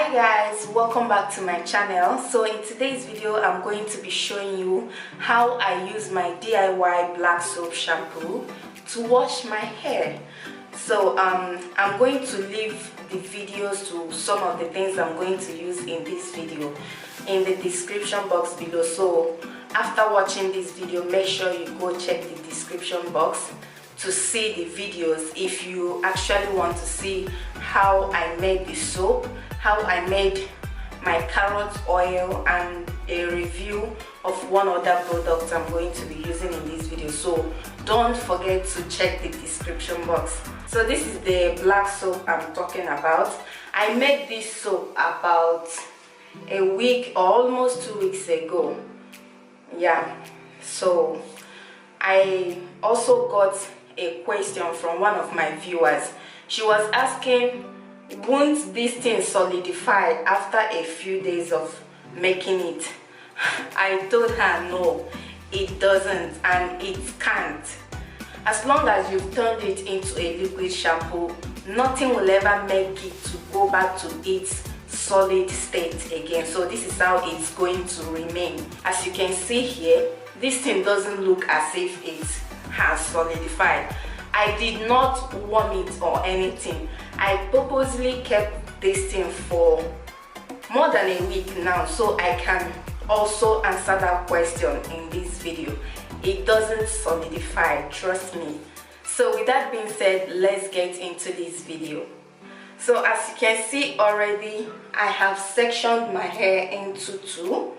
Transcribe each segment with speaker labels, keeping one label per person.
Speaker 1: Hi guys, welcome back to my channel. So in today's video I'm going to be showing you how I use my DIY black soap shampoo to wash my hair. So I'm going to leave the videos to some of the things I'm going to use in this video in the description box below. So after watching this video, make sure you go check the description box to see the videos if you actually want to see how I made the soap, how I made my carrot oil, and a review of one other product I'm going to be using in this video. So don't forget to check the description box. So this is the black soap I'm talking about. I made this soap about a week or almost 2 weeks ago. Yeah, so I also got a question from one of my viewers. She was asking, won't this thing solidify after a few days of making it? I told her no, it doesn't and it can't. As long as you've turned it into a liquid shampoo, nothing will ever make it to go back to its solid state again. So this is how it's going to remain. As you can see here, this thing doesn't look as if it has solidified. I did not warm it or anything. I purposely kept this thing for more than a week now, so I can also answer that question in this video. It doesn't solidify, trust me. So with that being said, let's get into this video. So as you can see already, I have sectioned my hair into two.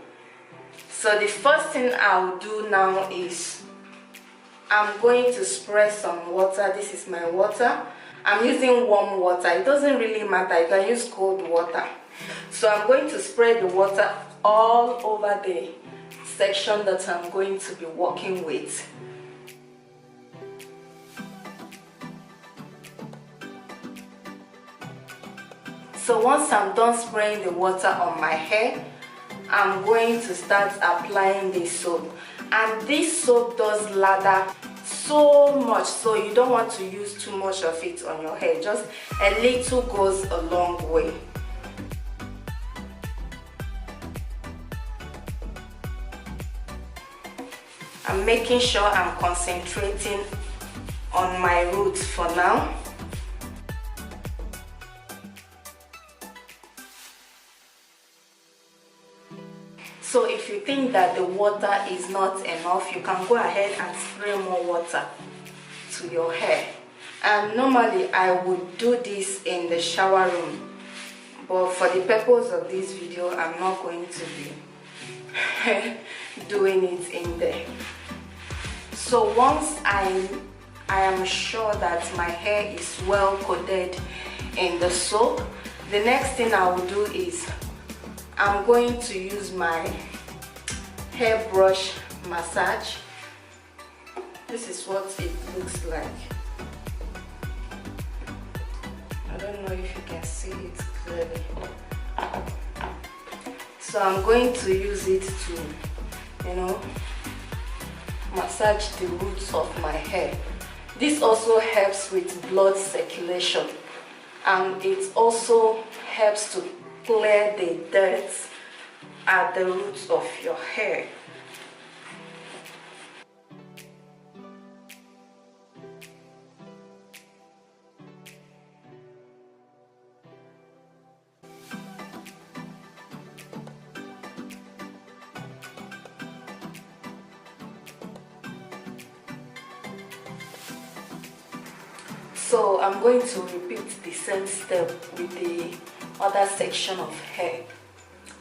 Speaker 1: So the first thing I'll do now is I'm going to spray some water. This is my water. I'm using warm water. It doesn't really matter. You can use cold water. So I'm going to spray the water all over the section that I'm going to be working with. So once I'm done spraying the water on my hair, I'm going to start applying this soap. And this soap does lather so much, so you don't want to use too much of it on your hair. Just a little goes a long way. I'm making sure I'm concentrating on my roots for now. So if you think that the water is not enough, you can go ahead and spray more water to your hair. And normally I would do this in the shower room, but for the purpose of this video, I'm not going to be doing it in there. So once I am sure that my hair is well coated in the soap, the next thing I will do is I'm going to use my hairbrush massage. This is what it looks like. I don't know if you can see it clearly. So I'm going to use it to, massage the roots of my hair. This also helps with blood circulation, and it also helps to clear the dirt at the roots of your hair. So I'm going to repeat the same step with the other section of hair.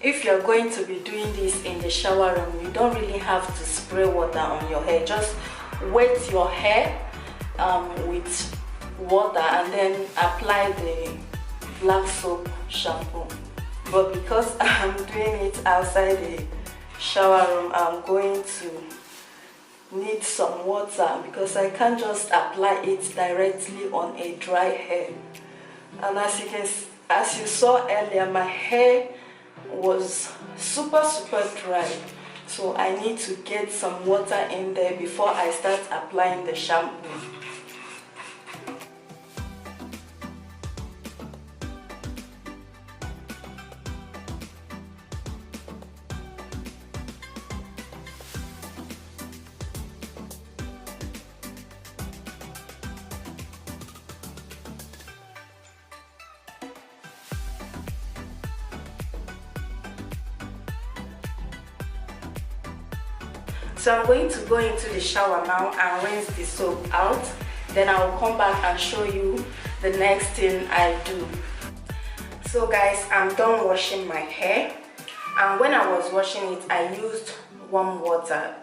Speaker 1: If you're going to be doing this in the shower room, you don't really have to spray water on your hair. Just wet your hair with water and then apply the black soap shampoo. But because I'm doing it outside the shower room, I'm going to need some water because I can't just apply it directly on a dry hair. And as you saw earlier, my hair was super dry, so I need to get some water in there before I start applying the shampoo. So I'm going to go into the shower now and rinse the soap out. Then I will come back and show you the next thing I do. So guys, I'm done washing my hair, and when I was washing it, I used warm water,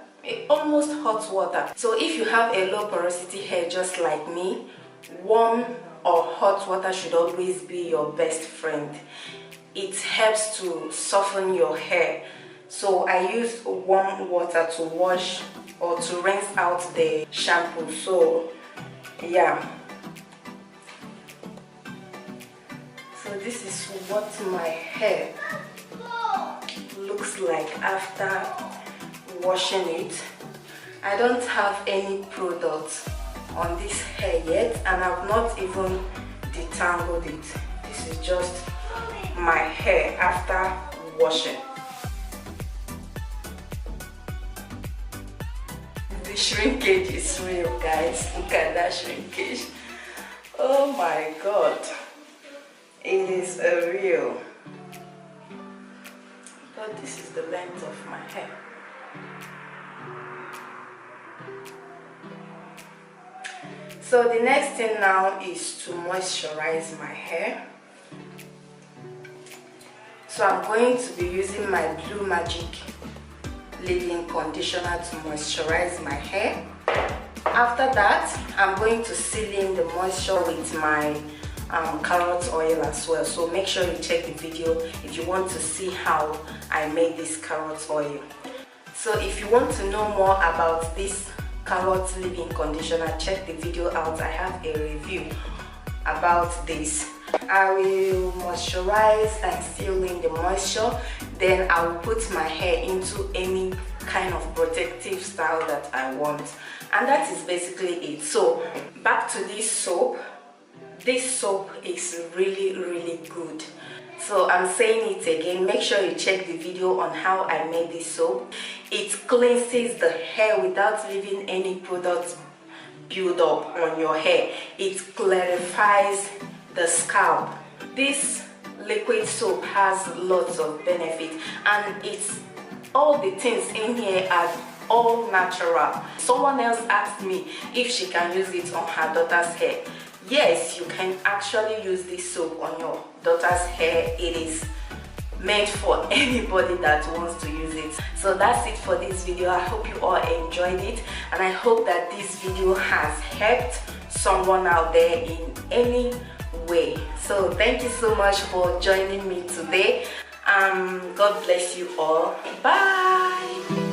Speaker 1: almost hot water. So if you have a low porosity hair just like me, warm or hot water should always be your best friend. It helps to soften your hair. So I use warm water to wash or to rinse out the shampoo. So yeah, so this is what my hair looks like after washing it. I don't have any products on this hair yet, and I've not even detangled it. This is just my hair after washing. The shrinkage is real, guys. Look at that shrinkage. Oh my god, it is a real. But this is the length of my hair. So the next thing now is to moisturize my hair. So I'm going to be using my Blue Magic leave-in conditioner to moisturize my hair. After that, I'm going to seal in the moisture with my carrot oil as well. So make sure you check the video if you want to see how I made this carrot oil. So if you want to know more about this carrot leave-in conditioner, check the video out. I have a review about this. I will moisturize and seal in the moisture, then I will put my hair into any kind of protective style that I want, and that is basically it. So back to this soap. This soap is really good. So I'm saying it again, make sure you check the video on how I made this soap. It cleanses the hair without leaving any product build up on your hair. It clarifies the scalp. This liquid soap has lots of benefits, and it's all the things in here are all natural. Someone else asked me if she can use it on her daughter's hair. Yes, you can actually use this soap on your daughter's hair. It is meant for anybody that wants to use it. So that's it for this video. I hope you all enjoyed it, and I hope that this video has helped someone out there in any way. So thank you so much for joining me today. God bless you all. Bye.